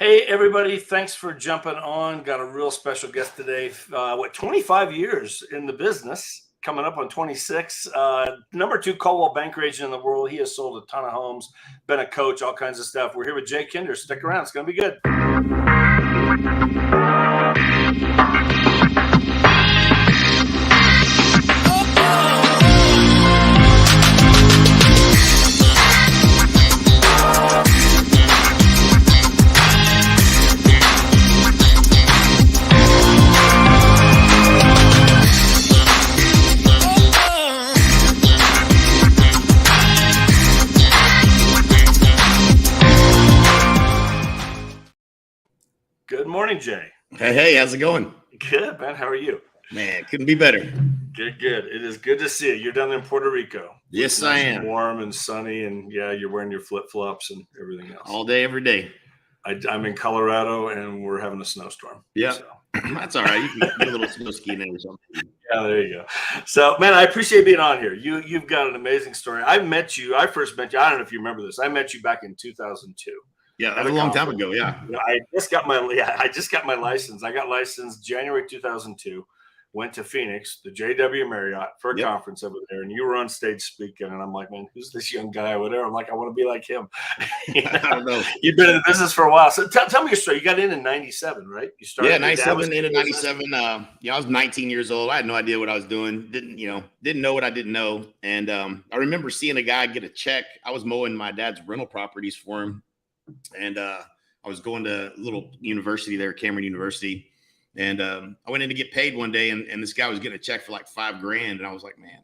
Hey, everybody. Thanks for jumping on. Got a real special guest today. 25 years in the business, coming up on 26. Number two Coldwell Banker agent in the world. He has sold a ton of homes, been a coach, all kinds of stuff. We're here with Jay Kinder. Stick around. It's going to be good. Good morning, Jay. Hey, how's it going? Good, man. How are you? Man, couldn't be better. Good. It is good to see you. You're down in Puerto Rico. Yes, I am. Warm and sunny, and yeah, you're wearing your flip-flops and everything else. All day, every day. I'm in Colorado, and we're having a snowstorm. Yeah, so. That's all right. You can get a little snow skiing in or something. Yeah, there you go. So, man, I appreciate being on here. You've got an amazing story. I first met you. I don't know if you remember this. I met you back in 2002. Yeah, that was a long time ago. Yeah. I just got my license. I got licensed January 2002. Went to Phoenix, the JW Marriott, for a conference over there, and you were on stage speaking, and I'm like, man, who's this young guy over there? I'm like, I want to be like him. I don't know. You've been in the business for a while, so tell me your story. You got in 97, right? You started. 97 into 97. I was 19 years old. I had no idea what I was doing. Didn't know what I didn't know, and I remember seeing a guy get a check. I was mowing my dad's rental properties for him, and I was going to a little university there, Cameron University. And I went in to get paid one day, and this guy was getting a check for like $5,000. And I was like, man,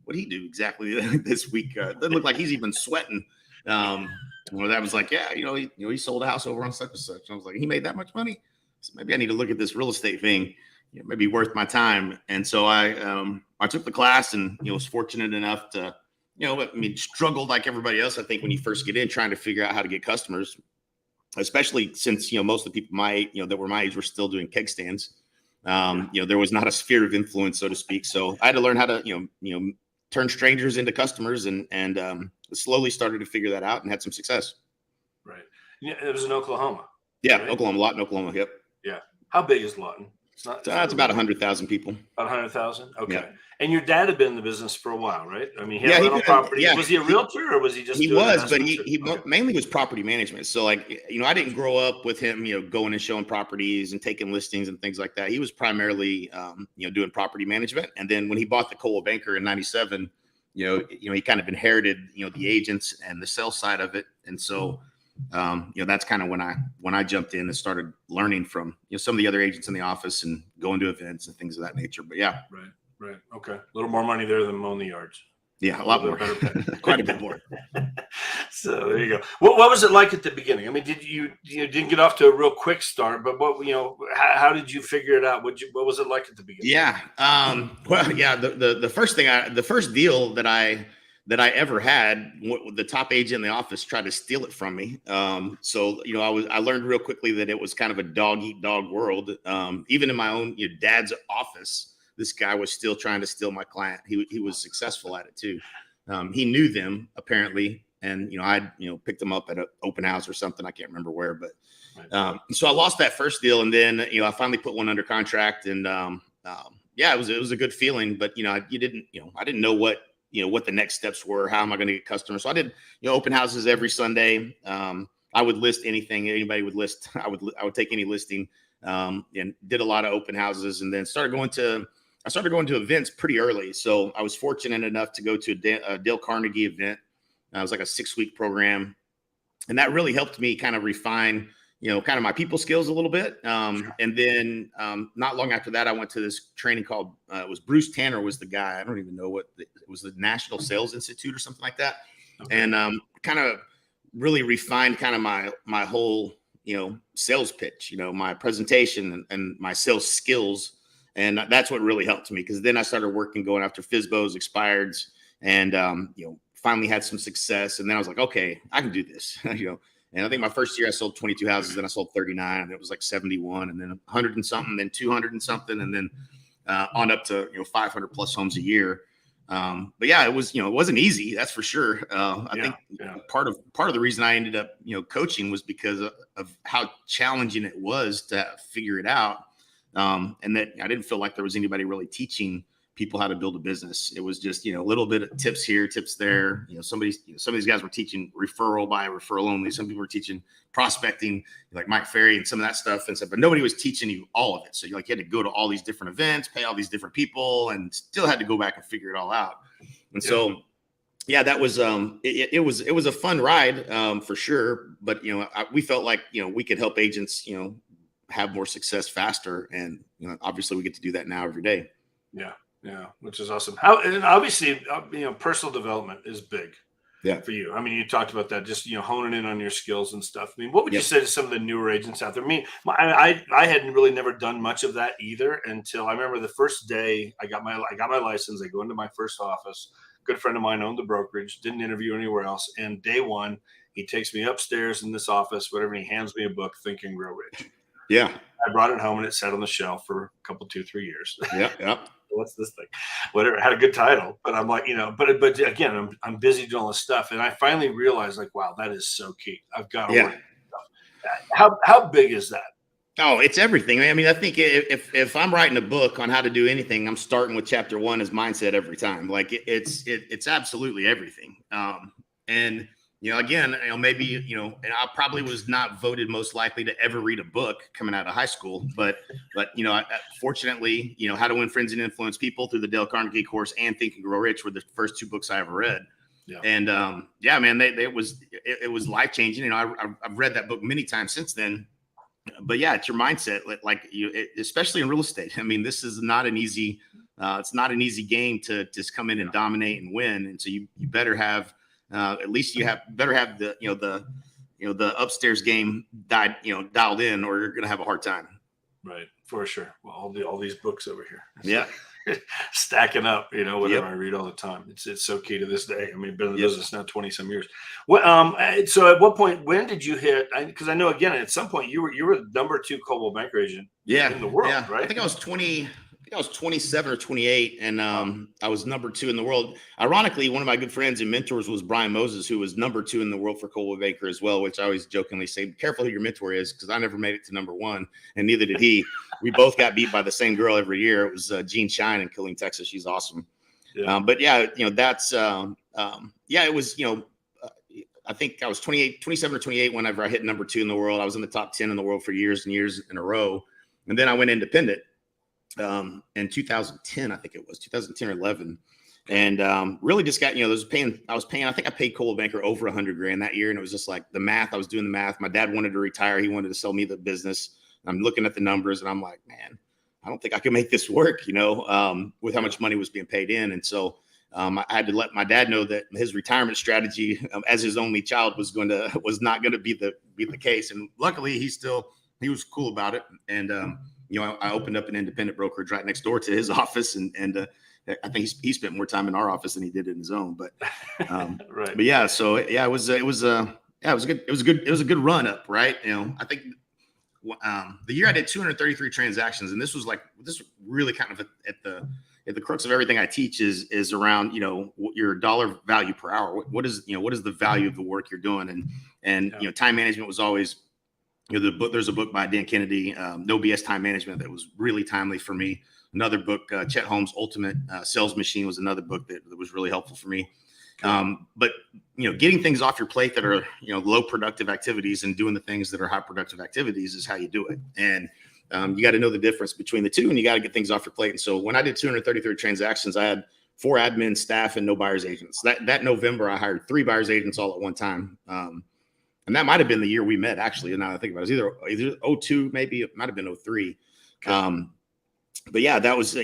what'd he do exactly this week? Doesn't look like he's even sweating. That was like, he sold a house over on such and such. And I was like, he made that much money? So maybe I need to look at this real estate thing. Maybe worth my time. And so I took the class and, was fortunate enough to, struggled like everybody else, I think, when you first get in, trying to figure out how to get customers. Especially since, most of the people that were my age were still doing keg stands. There was not a sphere of influence, so to speak. So I had to learn how to, turn strangers into customers and slowly started to figure that out and had some success. Right. Yeah, it was in Oklahoma. Yeah. Right? Lawton, Oklahoma. Yep. Yeah. How big is Lawton? It's about 100,000 people. About 100,000. Okay. Yeah. And your dad had been in the business for a while, right? I mean, he had rental property. Yeah. Was he a realtor or was he just? He was, but he mainly was property management. So I didn't grow up with him, going and showing properties and taking listings and things like that. He was primarily, doing property management. And then when he bought the Coldwell Banker in 97, he kind of inherited, the agents and the sales side of it. And so, that's kind of when I jumped in and started learning from, some of the other agents in the office and going to events and things of that nature. But yeah. Right. Okay. A little more money there than mowing the yards. Yeah, a lot more. Quite a bit more. So there you go. What was it like at the beginning? I mean, you didn't get off to a real quick start, but how did you figure it out? What was it like at the beginning? Yeah. The first deal that I ever had, the top agent in the office tried to steal it from me. So I learned real quickly that it was kind of a dog eat dog world. Even in my own dad's office, this guy was still trying to steal my client. He was successful at it too. He knew them apparently. And, I picked them up at an open house or something. I can't remember where, but so I lost that first deal. And then, I finally put one under contract and it was a good feeling, but, I didn't know what the next steps were. How am I going to get customers? So I did, open houses every Sunday. I would list anything anybody would list. I would take any listing and did a lot of open houses and then started going to events pretty early. So I was fortunate enough to go to a Dale Carnegie event. It was like a 6-week program. And that really helped me kind of refine, kind of my people skills a little bit. And then not long after that, I went to this training called, it was Bruce Tanner was the guy. I don't even know it was the National Sales Institute or something like that. Okay. And kind of really refined kind of my whole, sales pitch, my presentation and my sales skills. And that's what really helped me because then I started going after FSBOs, expireds, and, finally had some success. And then I was like, okay, I can do this, And I think my first year I sold 22 houses, then I sold 39, and it was like 71, and then 100 and something, then 200 and something, and then on up to 500 plus homes a year. But yeah, it was, it wasn't easy. That's for sure. I think part of the reason I ended up, coaching was because of how challenging it was to figure it out. And that I didn't feel like there was anybody really teaching people how to build a business. It was just, a little bit of tips here, tips there. Some of these guys were teaching referral by referral only. Some people were teaching prospecting, like Mike Ferry and some of that stuff and stuff, but nobody was teaching you all of it. So you had to go to all these different events, pay all these different people, and still had to go back and figure it all out. And so, yeah, that was, it was a fun ride, for sure. But, we felt like, we could help agents, have more success faster. And, obviously we get to do that now every day. Yeah, which is awesome. And obviously, personal development is big for you. I mean, you talked about that, just, honing in on your skills and stuff. I mean, what would you say to some of the newer agents out there? I mean, I had really never done much of that either until I remember the first day I got my license. I go into my first office. Good friend of mine owned the brokerage, didn't interview anywhere else. And day one, he takes me upstairs in this office, whatever, and he hands me a book, Think and Grow Rich. Yeah. I brought it home and it sat on the shelf for a couple, 2-3 years. Yeah. What's this thing? Whatever, it had a good title, but I'm like, but again, I'm busy doing all this stuff, and I finally realized, like, wow, that is so key. I've got to work. How big is that? Oh, it's everything. I mean, I think if I'm writing a book on how to do anything, I'm starting with chapter 1 as mindset every time. Like it's absolutely everything. And again, maybe, and I probably was not voted most likely to ever read a book coming out of high school, but fortunately, How to Win Friends and Influence People through the Dale Carnegie course and Think and Grow Rich were the first 2 books I ever read. Yeah. And man, it was life changing. I've read that book many times since then. But yeah, it's your mindset, especially in real estate. I mean, this is not an easy. It's not an easy game to just come in and dominate and win. And so you better have. At least you better have the upstairs game dialed in, or you're gonna have a hard time. Right, for sure. Well, all these books over here, stacking up. Whatever I read all the time. It's so key to this day. I mean, been in the business now 20 some years. What? So at what point? When did you hit? Because I know again at some point you were the number 2 Coldwell Banker agent in the world, right? I think I was 20. I was 27 or 28, and I was number 2 in the world. Ironically, one of my good friends and mentors was Brian Moses, who was number 2 in the world for Coldwell Banker as well, which I always jokingly say, be careful who your mentor is, because I never made it to number 1, and neither did he. We both got beat by the same girl every year. It was Jean Shine in Killeen, Texas. She's awesome. Yeah. But yeah, that's, it was, I think I was 27 or 28 whenever I hit number 2 in the world. I was in the top 10 in the world for years and years in a row. And then I went independent. In 2010, I think it was 2010 or 11. And really just got, I was paying, I think I paid Coldwell Banker over $100,000 that year. And it was just like the math. I was doing the math. My dad wanted to retire. He wanted to sell me the business. I'm looking at the numbers and I'm like, man, I don't think I can make this work, with how much money was being paid in. And so I had to let my dad know that his retirement strategy as his only child was not going to be the case. And luckily he was cool about it. And, I opened up an independent brokerage right next door to his office, and I think he spent more time in our office than he did in his own. But right. But yeah, so yeah, it was a good run up, right? I think the year I did 233 transactions, and this was really kind of at the crux of everything I teach is around your dollar value per hour. What is the value of the work you're doing, and time management was always. There's a book by Dan Kennedy, No BS Time Management, that was really timely for me. Another book, Chet Holmes' Ultimate Sales Machine, was another book that was really helpful for me. But getting things off your plate that are low productive activities and doing the things that are high productive activities is how you do it. And you got to know the difference between the two, and you got to get things off your plate. And so when I did 233 transactions, I had 4 admin staff and no buyers agents. That November, I hired 3 buyers agents all at one time. And that might have been the year we met, actually. Now I think about it, it was either 02, maybe it might have been 03. Okay. But yeah, that was,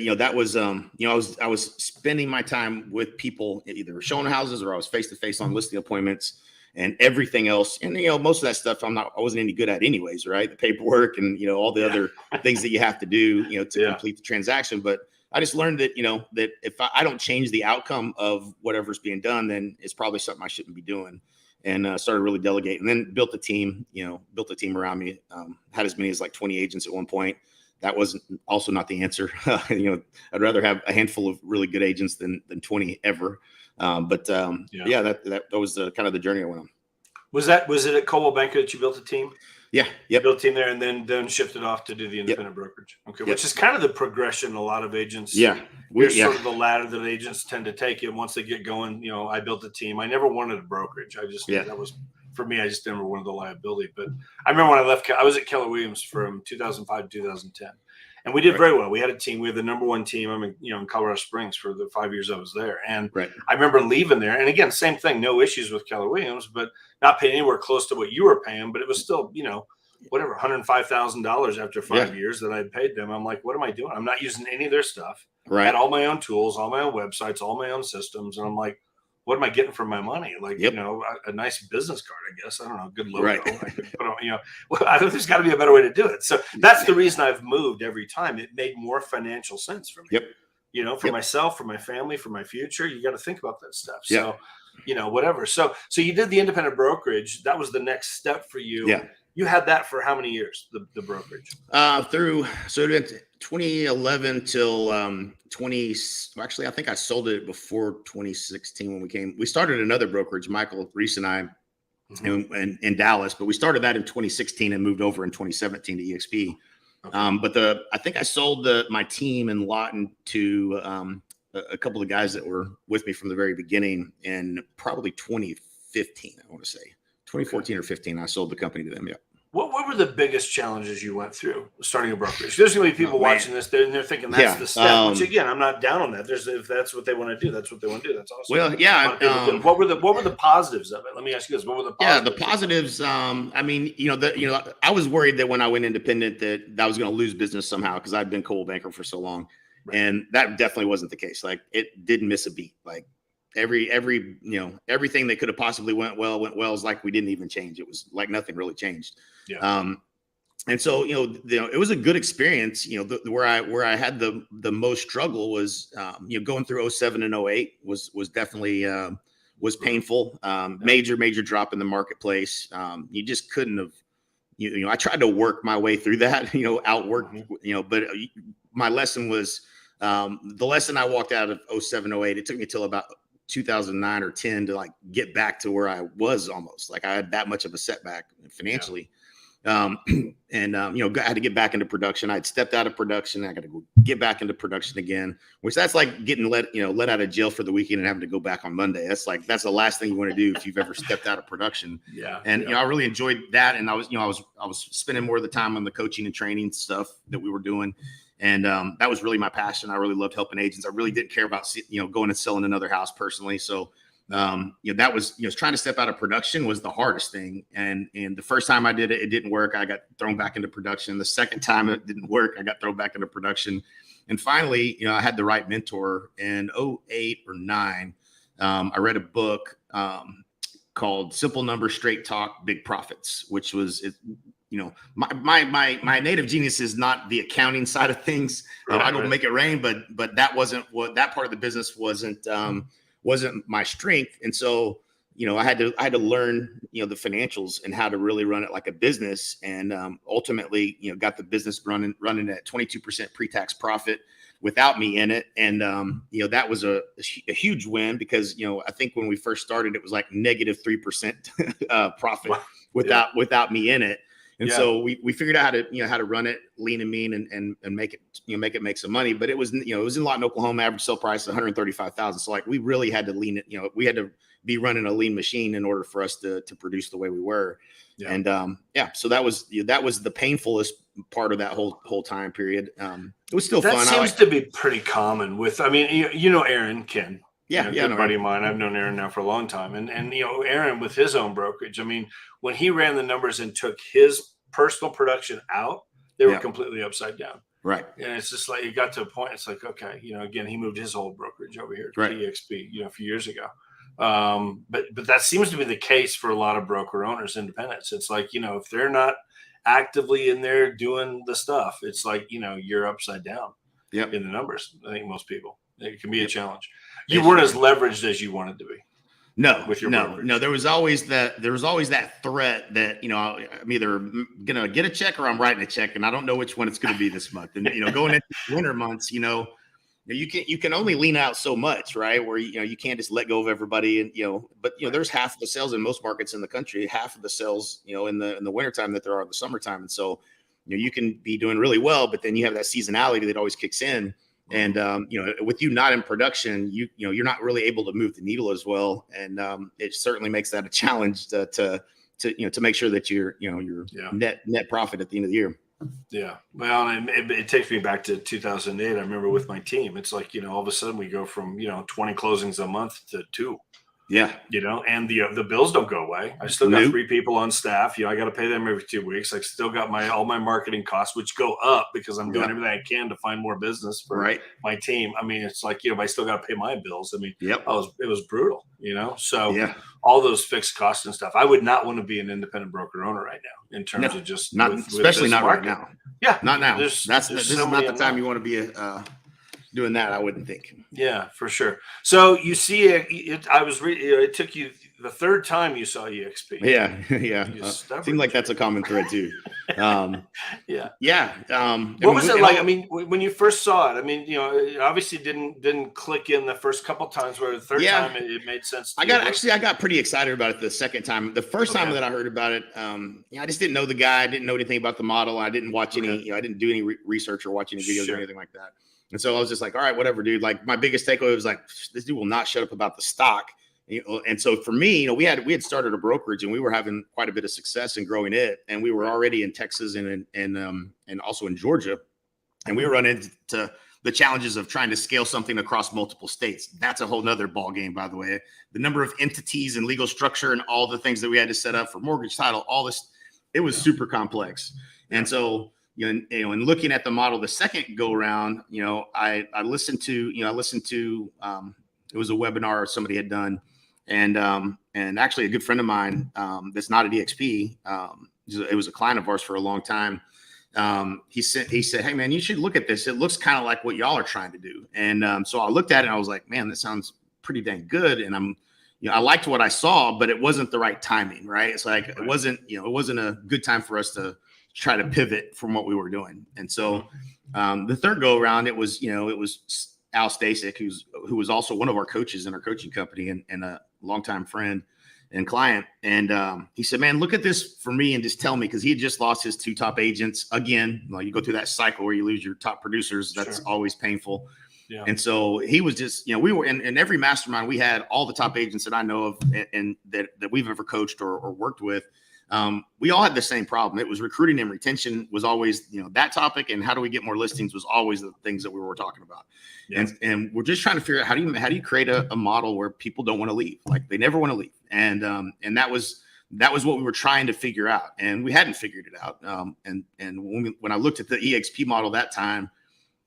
I was spending my time with people, either showing houses or I was face-to-face on listing appointments and everything else. And, most of that stuff I wasn't any good at anyways, right? The paperwork and, all the other things that you have to do, to complete the transaction. But I just learned that, that if I don't change the outcome of whatever's being done, then it's probably something I shouldn't be doing. And started really delegating, and then built a team around me. Had as many as like 20 agents at one point. that wasn't also not the answer. I'd rather have a handful of really good agents than 20 ever. Yeah, that was kind of the journey I went on. Was it at Coldwell Banker that you built a team? Yeah. You built a team there and then shifted off to do the independent brokerage. Okay. Which is kind of the progression a lot of agents. Yeah. Sort of the ladder that agents tend to take it once they get going. I built a team. I never wanted a brokerage. That was for me. I just never wanted the liability. But I remember when I left, I was at Keller Williams from 2005 to 2010. And we did very well. We had a team. We had the number one team. I'm in Colorado Springs for the 5 years I was there. And I remember leaving there. And again, same thing, no issues with Keller Williams, but not paying anywhere close to what you were paying. But it was still, whatever, $105,000 after 5 years that I had paid them. I'm like, what am I doing? I'm not using any of their stuff. I had all my own tools, all my own websites, all my own systems. And I'm like, what am I getting for my money? Like, a nice business card, I guess. I don't know, good logo. I could put on, there's got to be a better way to do it. So that's the reason I've moved every time. It made more financial sense for me. For myself, for my family, for my future. You got to think about that stuff. So, whatever. So you did the independent brokerage. That was the next step for you. Yeah. You had that for how many years, the brokerage? So it went 2011 till actually, I think I sold it before 2016 when we started another brokerage, Michael Reese and I, in Dallas, but we started that in 2016 and moved over in 2017 to eXp. Okay. I think I sold my team in Lawton to a couple of guys that were with me from the very beginning in probably 2015, I want to say. 2014 or 15, I sold the company to them. Yeah. What were the biggest challenges you went through starting a brokerage? There's going to be people watching this, they're thinking that's the step. Which again, I'm not down on that. If that's what they want to do, that's what they want to do. That's awesome. Well, yeah. What were the positives of it? Let me ask you this: what were the positives? Yeah, the positives. I was worried that when I went independent that I was going to lose business somehow because I'd been Coldwell Banker for so long, and that definitely wasn't the case. Like it didn't miss a beat. Like everything that could have possibly went well is like we didn't even change. It was like nothing really changed. Yeah. And so it was a good experience. Where I had the most struggle was going through 07 and 08 was definitely was painful. Major drop in the marketplace. You just couldn't have. I tried to work my way through that. Outwork. But my lesson was the lesson I walked out of 07, 08. It took me till about 2009 or 10 to like get back to where I was almost like I had that much of a setback financially. I had to get back into production. I'd stepped out of production. I got to go get back into production again, which that's like getting let out of jail for the weekend and having to go back on Monday. That's the last thing you want to do if you've ever stepped out of production. I really enjoyed that. And I was spending more of the time on the coaching and training stuff that we were doing. And that was really my passion. I really loved helping agents. I really didn't care about, going and selling another house personally. So, that was, trying to step out of production was the hardest thing. And the first time I did it, it didn't work. I got thrown back into production. The second time it didn't work, I got thrown back into production. And finally, I had the right mentor in 08 or 09. I read a book called Simple Numbers, Straight Talk, Big Profits, which was my native genius is not the accounting side of things. I don't make it rain, but that wasn't what that part of the business wasn't my strength. And so, I had to learn, the financials and how to really run it like a business. And ultimately, got the business running at 22% pre-tax profit without me in it. And, that was a huge win because, I think when we first started, it was like negative 3% profit without me in it. And so we figured out how to run it lean and mean and make it make some money. But it was, it was in Lawton, Oklahoma, average sale price $135,000. So like we really had to lean it, we had to be running a lean machine in order for us to produce the way we were. Yeah. And so that was the painfulest part of that whole time period. It was still fun. That seems to be pretty common with, Aaron Ken. Good buddy of mine. I've known Aaron now for a long time. And Aaron with his own brokerage, when he ran the numbers and took his personal production out, they were completely upside down. Right. And it's just like, it got to a point, it's like, okay, again, he moved his whole brokerage over here to eXp, a few years ago. But that seems to be the case for a lot of broker owners, independents. It's like, if they're not actively in there doing the stuff, it's like, you're upside down in the numbers. I think most people, it can be a challenge. You weren't as leveraged as you wanted to be. with your no, brokerage? no. There was always that threat that, I'm either gonna get a check or I'm writing a check, and I don't know which one it's gonna be this month. And going into winter months, you can only lean out so much, right? Where you can't just let go of everybody, and but there's half of the sales in most markets in the country, half of the sales in the wintertime that there are in the summertime, and so you can be doing really well, but then you have that seasonality that always kicks in. And with you not in production, you're not really able to move the needle as well, and it certainly makes that a challenge to make sure that your net profit at the end of the year. Yeah, well, and it takes me back to 2008. I remember with my team, it's like all of a sudden we go from 20 closings a month to 2. Yeah. And the bills don't go away. I still got 3 people on staff. I got to pay them every 2 weeks. I still got all my marketing costs, which go up because I'm doing everything I can to find more business for my team. I mean, it's like, I still got to pay my bills. I mean, it was brutal, so all those fixed costs and stuff. I would not want to be an independent broker owner right now in terms of just especially not market. right now. Yeah. Not now. This is not the time you want to be doing that, I wouldn't think. Yeah, for sure. So you see it took you the 3rd time you saw eXp. Yeah. Seems like that's a common thread too. Yeah. What was it like? I mean, when you first saw it, I mean, it obviously didn't click in the first couple times, where the 3rd time it made sense. I got pretty excited about it the 2nd time. The first time that I heard about it, I just didn't know the guy. I didn't know anything about the model. I didn't watch any, I didn't do any research or watch any videos or anything like that. And so I was just like, all right, whatever, dude. Like, my biggest takeaway was like, this dude will not shut up about the stock. And so for me, we had started a brokerage, and we were having quite a bit of success in growing it. And we were already in Texas and also in Georgia. And we were running into the challenges of trying to scale something across multiple states. That's a whole nother ball game, by the way. The number of entities and legal structure and all the things that we had to set up for mortgage, title, all this, it was super complex. And so, in looking at the model the second go around, I listened to it was a webinar somebody had done, and actually a good friend of mine that's not at eXp, it was a client of ours for a long time. He said, hey man, you should look at this. It looks kind of like what y'all are trying to do. And so I looked at it and I was like, man, that sounds pretty dang good. And I liked what I saw, but it wasn't the right timing, right? It's like it wasn't a good time for us to try to pivot from what we were doing. And so the 3rd go around, it was Al Stasek, who was also one of our coaches in our coaching company and a longtime friend and client. And he said, man, look at this for me and just tell me, because he had just lost his 2 top agents again. You go through that cycle where you lose your top producers. That's always painful. Yeah. And so he was just, we were in every mastermind, we had all the top agents that I know of and that we've ever coached or worked with. We all had the same problem. It was recruiting and retention was always, that topic, and how do we get more listings was always the things that we were talking about. Yeah. And we're just trying to figure out how do you create a model where people don't want to leave, like they never want to leave. And that was what we were trying to figure out, and we hadn't figured it out. And when I looked at the eXp model that time,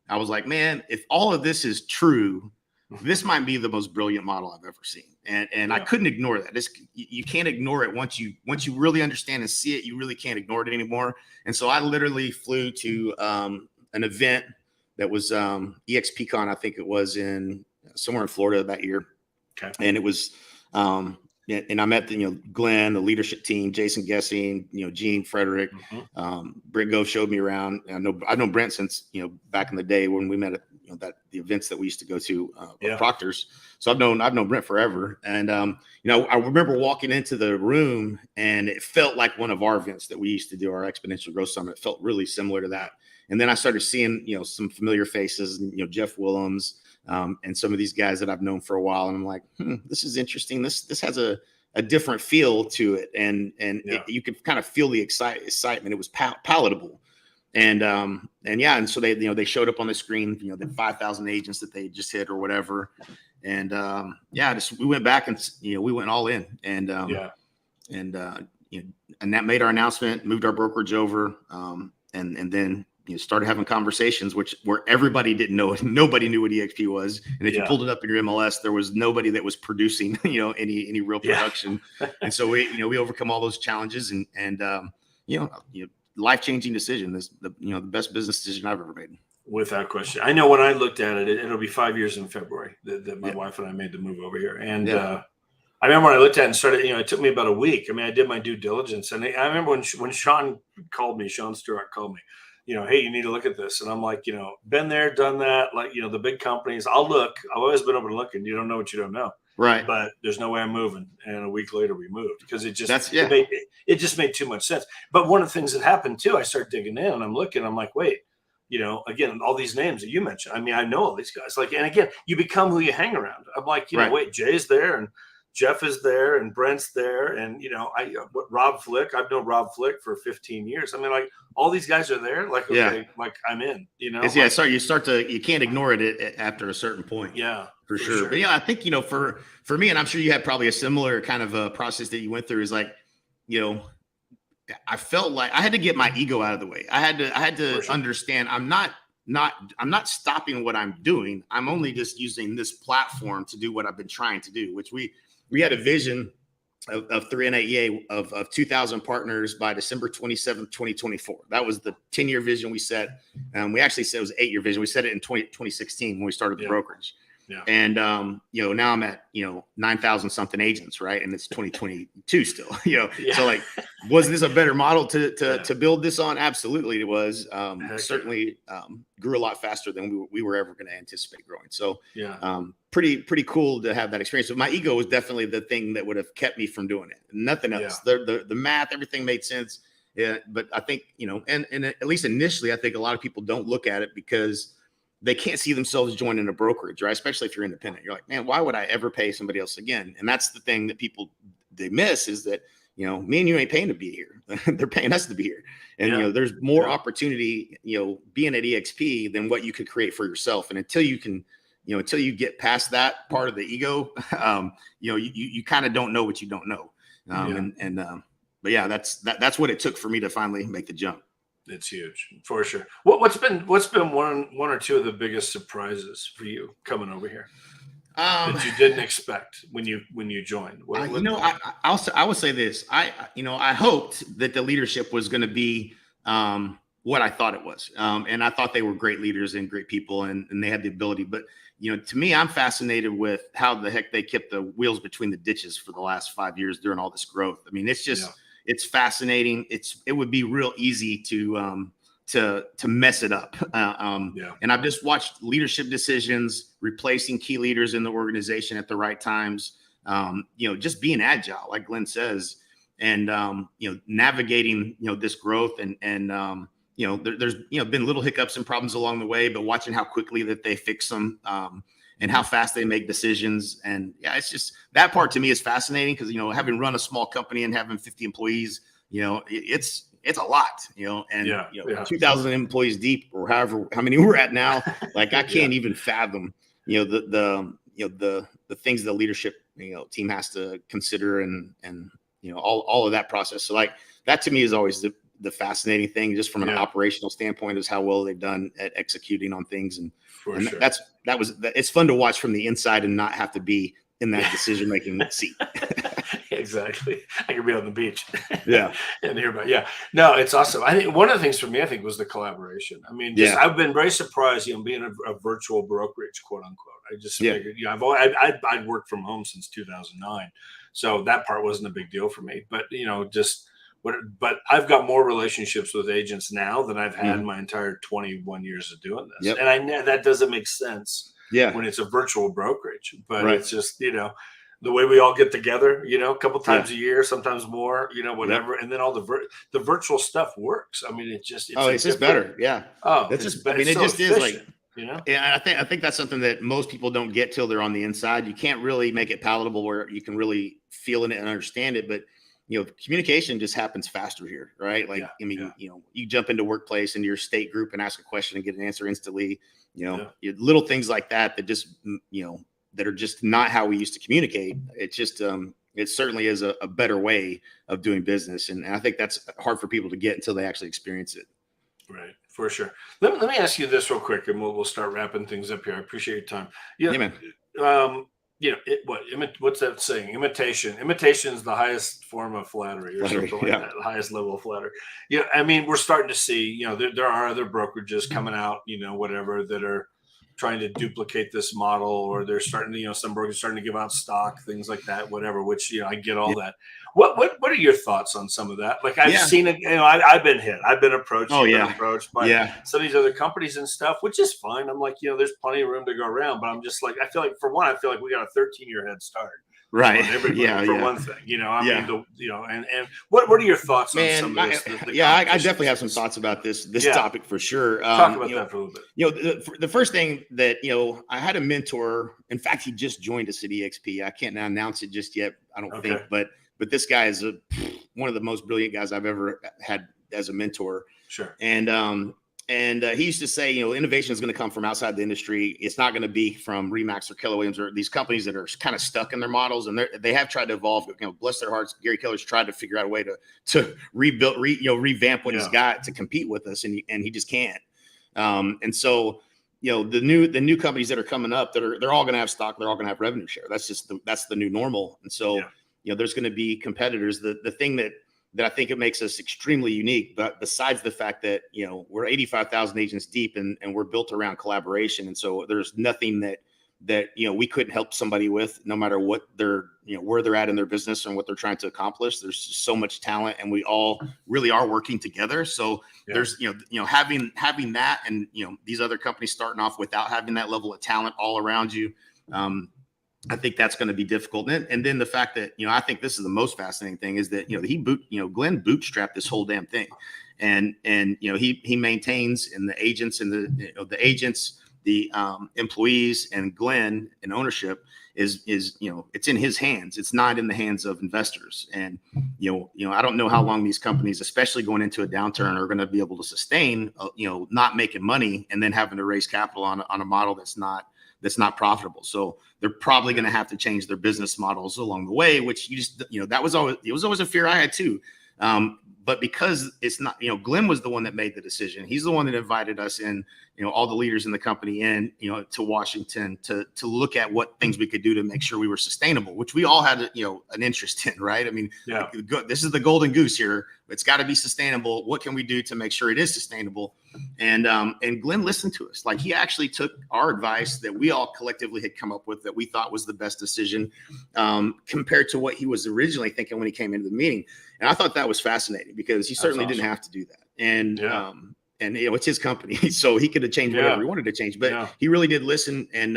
I was like, man, if all of this is true, this might be the most brilliant model I've ever seen. And I couldn't ignore that. You can't ignore it once you really understand and see it. You really can't ignore it anymore. And so I literally flew to an event that was eXpCon. I think it was somewhere in Florida that year. Okay. And it was and I met Glenn, the leadership team, Jason Gessing, Gene, Frederick, Brent Gove showed me around. I've known Brent since back in the day when we met at the events that we used to go to Proctor's. So I've known Brent forever. And I remember walking into the room, and it felt like one of our events that we used to do, our Exponential Growth Summit. It felt really similar to that. And then I started seeing some familiar faces, Jeff Willems, and some of these guys that I've known for a while. And I'm like, this is interesting. This has a different feel to it. And you could kind of feel the excitement. It was palatable. And so they showed up on the screen, the 5,000 agents that they just hit or whatever. And we went back and we went all in, and that made our announcement, moved our brokerage over, and then started having conversations, where everybody didn't know. Nobody knew what eXp was, and if you pulled it up in your MLS, there was nobody that was producing any real production. And so we overcome all those challenges, and life-changing decision. This the best business decision I've ever made. Without question. I know when I looked at it, it'll be 5 years in February that my wife and I made the move over here. And I remember when I looked at it and started, it took me about a week. I mean, I did my due diligence, and I remember when Sean called me, Sean Stewart called me, hey, you need to look at this. And I'm like, been there, done that. Like, the big companies, I'll look. I've always been open to looking. You don't know what you don't know. Right. But there's no way I'm moving. And a week later we moved because it just made too much sense. But one of the things that happened too, I started digging in and I'm looking, I'm like, wait, again, all these names that you mentioned. I mean, I know all these guys. Like, and again, you become who you hang around. I'm like, wait, Jay's there and Jeff is there and Brent's there. And, Rob Flick, I've known Rob Flick for 15 years. I mean, like all these guys are there. Like, okay, like I'm in, Sorry, you can't ignore it after a certain point. Yeah, for sure. But yeah, I think, for me, and I'm sure you had probably a similar kind of a process that you went through is like, I felt like I had to get my ego out of the way. I had to understand I'm not stopping what I'm doing. I'm only just using this platform to do what I've been trying to do, which we had a vision of 3 and 8 of 2,000 partners by December 27th, 2024. That was the 10-year vision we set. We actually said it was 8-year vision. We set it in 2016 when we started the brokerage. Yeah. And, now I'm at, 9,000 something agents, right? And it's 2022 still, so like, was this a better model to build this on? Absolutely it was. Certainly grew a lot faster than we were ever going to anticipate growing. So pretty cool to have that experience. But my ego was definitely the thing that would have kept me from doing it. Nothing else. The math, everything made sense. Yeah. But I think, and at least initially, I think a lot of people don't look at it because they can't see themselves joining a brokerage, right? Especially if you're independent. You're like, man, why would I ever pay somebody else again? And that's the thing that they miss is that, me and you ain't paying to be here. They're paying us to be here. And, there's more opportunity, being at eXp than what you could create for yourself. And until you can, until you get past that part of the ego, you kind of don't know what you don't know. But yeah, that's what it took for me to finally make the jump. It's huge for sure. What's been one or two of the biggest surprises for you coming over here that you didn't expect when you joined? I would say this. I hoped that the leadership was going to be what I thought it was, and I thought they were great leaders and great people, and they had the ability. But to me, I'm fascinated with how the heck they kept the wheels between the ditches for the last 5 years during all this growth. I mean, it's just. It's fascinating. It would be real easy to mess it up. And I've just watched leadership decisions, replacing key leaders in the organization at the right times. Just being agile, like Glenn says, and navigating this growth and there's been little hiccups and problems along the way, but watching how quickly that they fix them. And how fast they make decisions. And it's just that part to me is fascinating because, having run a small company and having 50 employees, it's a lot, and 2,000 employees deep or how many we're at now. Like I can't even fathom, the things the leadership, team has to consider and all of that process. So like that to me is always the fascinating thing just from an operational standpoint is how well they've done at executing on things. And sure. It's fun to watch from the inside and not have to be in that decision-making seat. Exactly. I could be on the beach. Yeah. And hear no, it's awesome. I think one of the things for me, was the collaboration. I mean, I've been very surprised, being a virtual brokerage, quote unquote. I just figured, I'd worked from home since 2009. So that part wasn't a big deal for me, but but I've got more relationships with agents now than I've had in my entire 21 years of doing this. Yep. And I know that doesn't make sense when it's a virtual brokerage, but it's just, the way we all get together, a couple times a year, sometimes more, whatever. Yep. And then all the virtual stuff works. I mean, it's just better. Yeah. Oh, it's just, it so just efficient. Is like, yeah, I think that's something that most people don't get till they're on the inside. You can't really make it palatable where you can really feel it and understand it, but communication just happens faster here, right? Like, you jump into workplace into your state group and ask a question and get an answer instantly, little things like that just, that are just not how we used to communicate. It's just, it certainly is a better way of doing business. And I think that's hard for people to get until they actually experience it. Right. For sure. Let me ask you this real quick and we'll start wrapping things up here. I appreciate your time. Yeah, man. What's that saying? Imitation is the highest form of flattery or something like that, the highest level of flattery. I mean, we're starting to see, there are other brokerages coming out, whatever, that are, trying to duplicate this model, or they're starting to, some brokers starting to give out stock, things like that, whatever, which, I get all that. What are your thoughts on some of that? Like, I've seen it, I've been hit. I've been approached. Been approached by some of these other companies and stuff, which is fine. I'm like, there's plenty of room to go around, but I'm just like, I feel like we got a 13-year head start. Right. For one thing, and what are your thoughts on some of this? I definitely have some thoughts about this topic for sure. Talk about that for a little bit. The first thing that, I had a mentor. In fact, he just joined us at eXp. I can't announce it just yet, I don't think, but this guy is one of the most brilliant guys I've ever had as a mentor. Sure. And he used to say, innovation is going to come from outside the industry. It's not going to be from Remax or Keller Williams or these companies that are kind of stuck in their models. And they have tried to evolve. Bless their hearts, Gary Keller's tried to figure out a way to revamp what he's got to compete with us, and he just can't. And so, the new companies that are coming up, they're all going to have stock. They're all going to have revenue share. That's the new normal. And so, there's going to be competitors. The thing that I think it makes us extremely unique, but besides the fact that, we're 85,000 agents deep and we're built around collaboration. And so there's nothing that we couldn't help somebody with, no matter what they're, where they're at in their business and what they're trying to accomplish. There's just so much talent, and we all really are working together. So there's, having that, and, these other companies starting off without having that level of talent all around you. I think that's going to be difficult. And then the fact that, I think this is the most fascinating thing is that, Glenn bootstrapped this whole damn thing. And he maintains, and the agents and the employees and Glenn and ownership is it's in his hands. It's not in the hands of investors. And, I don't know how long these companies, especially going into a downturn, are going to be able to sustain, not making money and then having to raise capital on a model that's not profitable. So they're probably going to have to change their business models along the way, which it was always a fear I had too. But because it's not, Glenn was the one that made the decision. He's the one that invited us in, all the leaders in the company in, to Washington to look at what things we could do to make sure we were sustainable, which we all had, an interest in, right? I mean, this is the golden goose here. It's got to be sustainable. What can we do to make sure it is sustainable? And Glenn listened to us. Like, he actually took our advice that we all collectively had come up with that we thought was the best decision, compared to what he was originally thinking when he came into the meeting. And I thought that was fascinating, because he certainly didn't have to do that. And it's his company, so he could have changed whatever he wanted to change, but he really did listen. And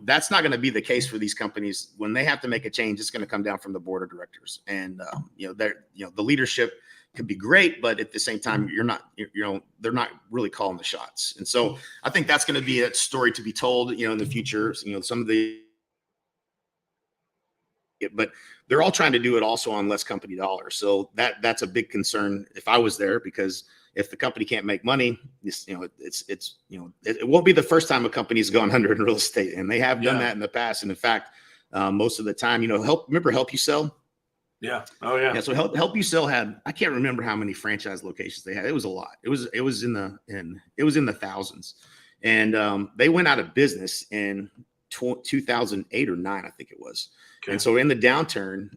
that's not going to be the case for these companies. When they have to make a change, it's going to come down from the board of directors. And the leadership could be great, but at the same time, they're not really calling the shots. And so I think that's going to be a story to be told, in the future. Some of the, but they're all trying to do it also on less company dollars. So that's a big concern if I was there, because if the company can't make money, it won't be the first time a company's gone under in real estate, and they have done that in the past. And in fact, most of the time, Help You Sell. Yeah. Oh yeah. Yeah. So Help You Sell had, I can't remember how many franchise locations they had. It was a lot. It was in the thousands, and they went out of business in 2008 or 9, I think it was. Okay. And so in the downturn,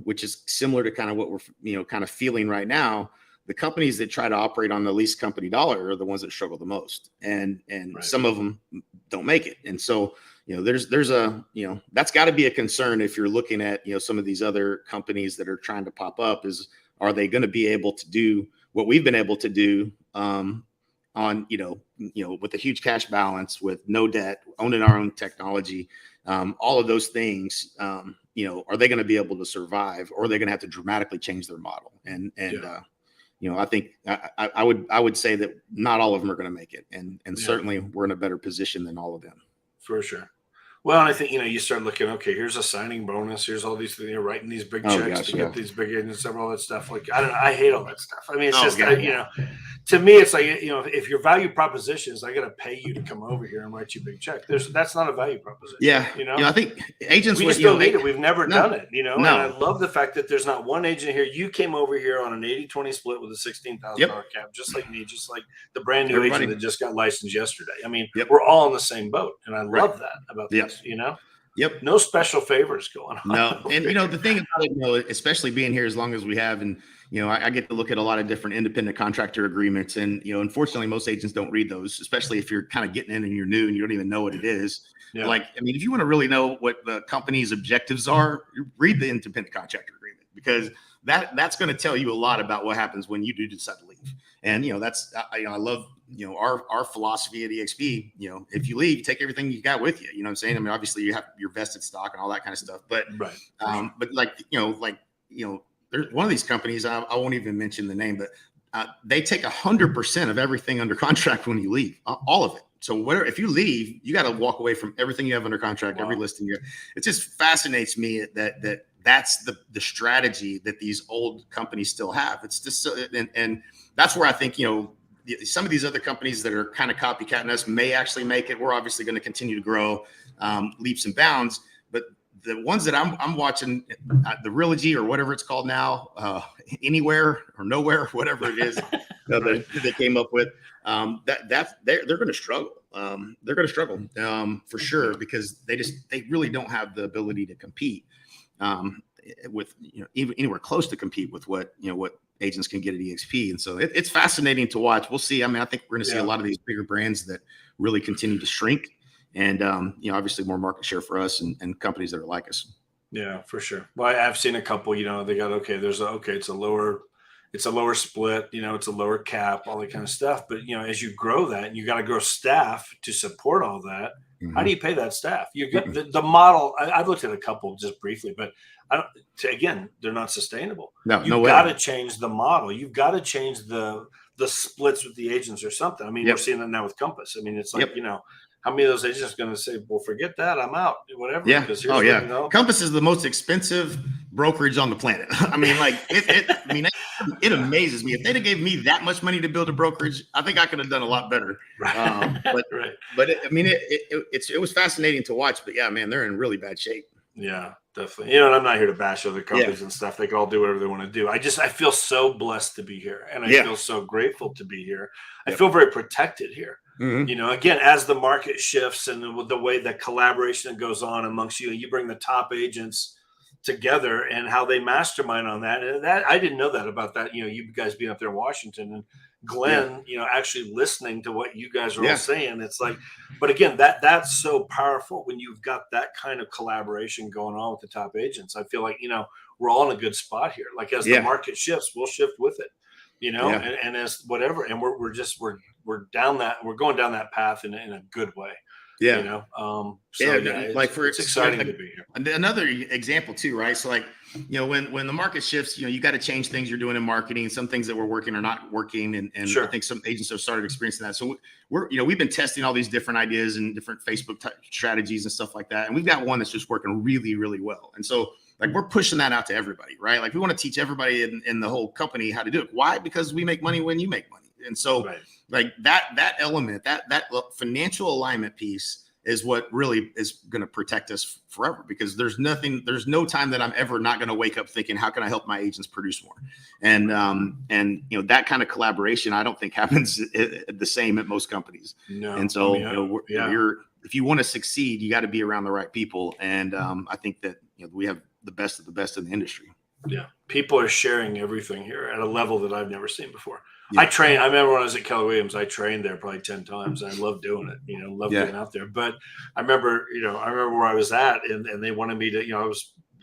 which is similar to kind of what we're, kind of feeling right now, the companies that try to operate on the least company dollar are the ones that struggle the most. And some of them don't make it. And so, there's that's got to be a concern if you're looking at, some of these other companies that are trying to pop up, is, are they going to be able to do what we've been able to do, on, with a huge cash balance, with no debt, owning our own technology, all of those things, are they going to be able to survive, or are they going to have to dramatically change their model? I think I would say that not all of them are going to make it, and certainly we're in a better position than all of them. For sure. Well, and I think, you start looking, okay, here's a signing bonus. Here's all these things, writing these big checks to get these big agents, all that stuff. Like, I hate all that stuff. I mean, it's to me, it's like, if your value proposition is, I got to pay you to come over here and write you a big check, that's not a value proposition. Yeah. I think agents, we just don't need it. We've never done it, And I love the fact that there's not one agent here. You came over here on an 80-20 split with a $16,000 cap, just like me, just like the brand new agent that just got licensed yesterday. I mean, we're all in the same boat, and I love that about this, Yep. No special favors going on. No. And, the thing about it, especially being here as long as we have, and, you know, I get to look at a lot of different independent contractor agreements, and, you know, unfortunately, most agents don't read those, especially if you're kind of getting in and you're new and you don't even know what it is. Yeah. Like, I mean, if you want to really know what the company's objectives are, read the independent contractor agreement, because that's going to tell you a lot about what happens when you do decide to leave. And, you know, that's, I love, you know, our philosophy at eXp, you know, if you leave, you take everything you got with you. You know what I'm saying? I mean, obviously you have your vested stock and all that kind of stuff, but, Right. but like, there's one of these companies, I won't even mention the name, but they take 100% of everything under contract when you leave, all of it. So whatever, if you leave, you got to walk away from everything you have under contract, Wow. every listing you have. It just fascinates me that's the strategy that these old companies still have. It's just so, and that's where I think, you know, some of these other companies that are kind of copycatting us may actually make it. We're obviously going to continue to grow leaps and bounds, but the ones that I'm watching, the Realty or whatever it's called now, anywhere or nowhere, whatever it is, that they came up with, they're going to struggle. They're going to struggle for sure, because they really don't have the ability to compete with, you know, even anywhere close to compete with what agents can get at eXp. And so it's fascinating to watch. We'll see. I mean, I think we're going to see a lot of these bigger brands that really continue to shrink, and you know, obviously more market share for us and companies that are like us. Yeah, for sure. Well, I've seen a couple, you know, they got, it's a lower split, you know, it's a lower cap, all that kind of stuff. But, you know, as you grow that, you got to grow staff to support all that. Mm-hmm. How do you pay that staff? You get the model. I've looked at a couple just briefly, but again, they're not sustainable. You've got to change the model. You've got to change the splits with the agents or something. I mean, we're seeing that now with Compass. I mean, it's like, you know, how many of those agents are going to say, well, forget that, I'm out, whatever. Yeah. Because Compass is the most expensive brokerage on the planet. I mean, like it amazes me. If they'd have gave me that much money to build a brokerage, I think I could have done a lot better. But it was fascinating to watch. But yeah, man, they're in really bad shape. Yeah, definitely. You know, and I'm not here to bash other companies and stuff. They can all do whatever they want to do. I feel so blessed to be here, and I feel so grateful to be here. I feel very protected here. Mm-hmm. You know, again, as the market shifts and the way that collaboration goes on amongst you, you bring the top agents together and how they mastermind on that. And that I didn't know that about that. You know, you guys being up there in Washington and Glenn, you know, actually listening to what you guys are all saying. It's like, but again, that's so powerful when you've got that kind of collaboration going on with the top agents. I feel like, you know, we're all in a good spot here. Like as the market shifts, we'll shift with it, you know, and as whatever. And we're going down that path in a good way. Yeah. You know, it's exciting to be here. Another example too, right? So like, you know, when the market shifts, you know, you got to change things you're doing in marketing. Some things that were working are not working. And I think some agents have started experiencing that. So we've been testing all these different ideas and different Facebook strategies and stuff like that. And we've got one that's just working really, really well. And so like, we're pushing that out to everybody, right? Like we want to teach everybody in the whole company how to do it. Why? Because we make money when you make money. And so like that element, that financial alignment piece is what really is going to protect us forever, because there's no time that I'm ever not going to wake up thinking, how can I help my agents produce more? And you know, that kind of collaboration, I don't think happens the same at most companies. No. And so, if you want to succeed, you got to be around the right people. And I think that, you know, we have the best of the best in the industry. Yeah. People are sharing everything here at a level that I've never seen before. Yeah. I remember when I was at Keller Williams, I trained there probably 10 times. I love doing it, you know, love getting out there. But I remember where I was at and they wanted me to, you know,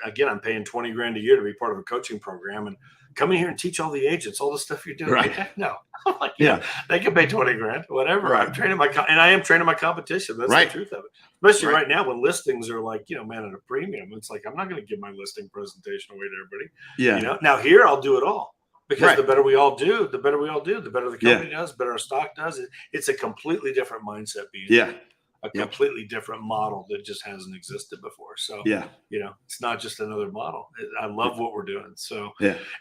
I'm paying $20,000 a year to be part of a coaching program and come in here and teach all the agents all the stuff you're doing. Right. Like, no, I'm like, they can pay $20,000, whatever. Right. I'm training I am training my competition. That's the truth of it. Especially right now when listings are like, you know, man, at a premium. It's like, I'm not going to give my listing presentation away to everybody. Yeah. You know, now here I'll do it all. Because the better we all do, the better the company does, the better our stock does. It's a completely different mindset being a completely different model that just hasn't existed before. So, you know, it's not just another model. I love what we're doing. So,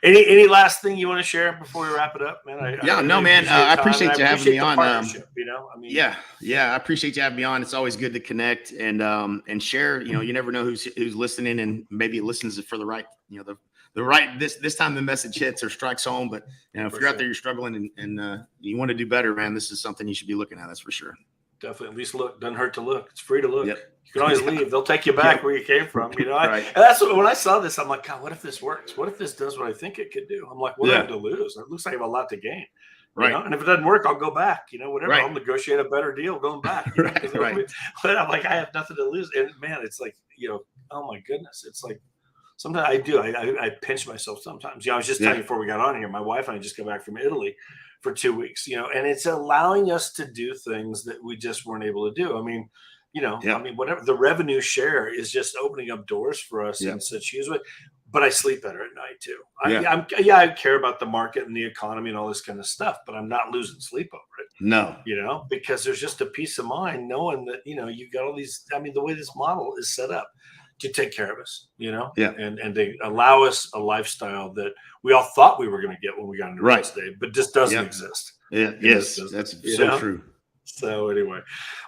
any last thing you want to share before we wrap it up, man? I appreciate you having me on. You know, I mean, I appreciate you having me on. It's always good to connect and share. You know, you never know who's listening, and maybe listens for the right, you know, this time the message hits or strikes home. But you know, if you're out there, you're struggling and you want to do better, man, this is something you should be looking at. That's for sure. Definitely. At least look. Doesn't hurt to look. It's free to look. Yep. You can always leave. They'll take you back where you came from. You know, Right. and that's when I saw this, I'm like, God, what if this works? What if this does what I think it could do? I'm like, what do I have to lose? It looks like I have a lot to gain. Right. You know? And if it doesn't work, I'll go back. You know, whatever. Right. I'll negotiate a better deal going back. You know? Right. But I'm like, I have nothing to lose. And man, it's like, you know, oh my goodness. It's like sometimes I do. I pinch myself sometimes. You know, I was just telling you before we got on here, my wife and I just got back from Italy for 2 weeks, you know, and it's allowing us to do things that we just weren't able to do. I mean, you know, I mean, whatever the revenue share is just opening up doors for us in such huge way. But I sleep better at night too. I care about the market and the economy and all this kind of stuff, but I'm not losing sleep over it. No, you know, because there's just a peace of mind knowing that, you know, you've got all these. I mean, the way this model is set up to take care of us, you know, and they allow us a lifestyle that we all thought we were going to get when we got into real estate, but just doesn't exist. Yes, that's so true. So anyway,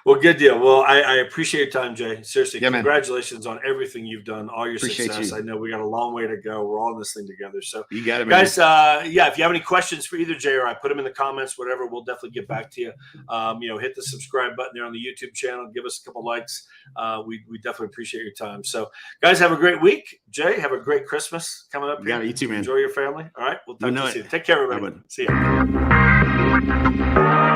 well, good deal. Well, I appreciate your time, Jay. Seriously, congratulations on everything you've done, all your success. I know we got a long way to go. We're all in this thing together. So you got it, guys. If you have any questions for either Jay or I, put them in the comments, whatever. We'll definitely get back to you. You know, hit the subscribe button there on the YouTube channel. Give us a couple likes. We definitely appreciate your time. So guys, have a great week. Jay, have a great Christmas coming up. You too, man. Enjoy your family. All right. We'll talk to you soon. Take care, everybody. See ya.